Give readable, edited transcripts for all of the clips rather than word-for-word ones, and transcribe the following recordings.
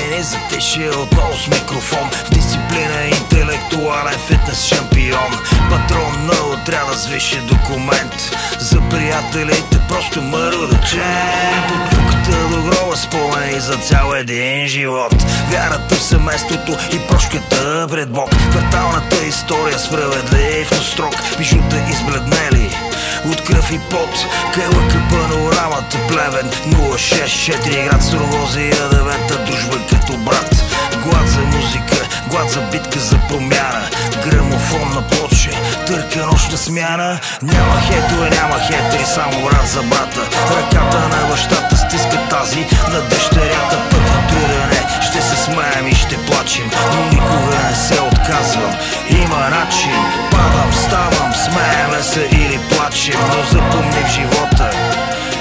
не затеше отново с микрофон. В дисциплина интелектуален фитнес шампион. Патрон на отряда с висше документ. За приятелите просто мърдачен. Под люката до гроба спомени за цял един живот. Вярата в семейството и прошката пред Бог. Кварталната история справедлив, но строг. Бижута избледнели от кръв и пот. Кълъка панорамата Плевен 064 град Строгозия 9-та дружба като брат. Глад за музика, глад за битка за промяна. Грамофон на плоче, търка нощна смяна. Няма хейтове, няма хейтери, само брат за брата. Ръката на бащата стиска тази на дъщерята. Път на трудене, ще се смеем и ще плачем, но никога не се отказвам. Има начин, падам, ставам, смееме се или плачем, но запомни в живота.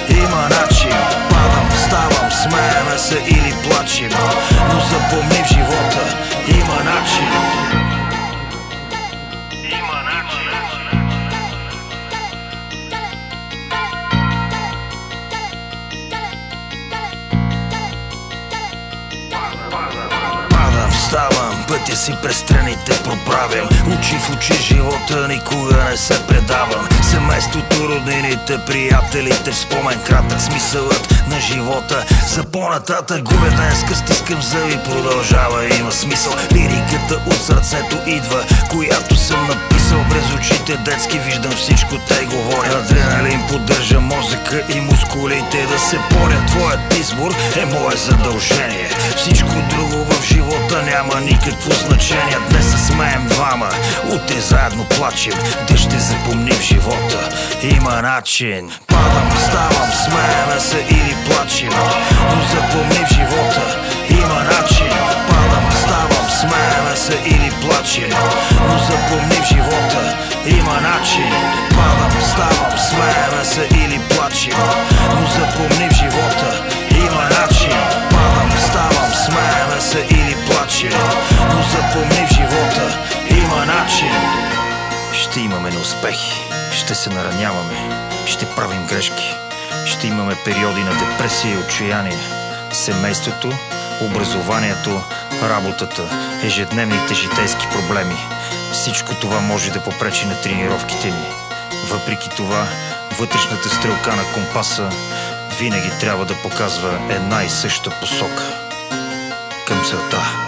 Има начин, падам, ставам, смееме се или плачем, но запомни в живота. Има начин. Ставам, пътя си през страните проправям. Очи в очи живота никога не се предавам. Семейството, роднините, приятелите, в спомен кратък смисълът на живота. За по-нататък губя днеска, стискам зъби, продължава, има смисъл. Лириката от сърцето идва, която съм написал. През очите детски виждам всичко, те говорят. Адреналин поддържа мозъка и мускулите да се борят. Твоят избор е мое задължение. Всичко друго в живота няма никакво значение. Днес се смеем двама, утре заедно плачем. Да ще запомни в живота. Има начин. Падам, ставам, смееме се или плачем, но запомни в живота. Има начин. Падам, ставам, смееме се или плачем, но запомни в живота. Има начин. Падам, ставам, смееме се или плачем, но запомни в живота. Има начин. Падам, ставам, смееме се или плачем, но запомни в живота. Има начин. Ще имаме неуспехи, ще се нараняваме, ще правим грешки, ще имаме периоди на депресия и отчаяние. Семейството, образованието, работата, ежедневните житейски проблеми. Всичко това може да попречи на тренировките ни. Въпреки това, вътрешната стрелка на компаса винаги трябва да показва една и съща посока към целта.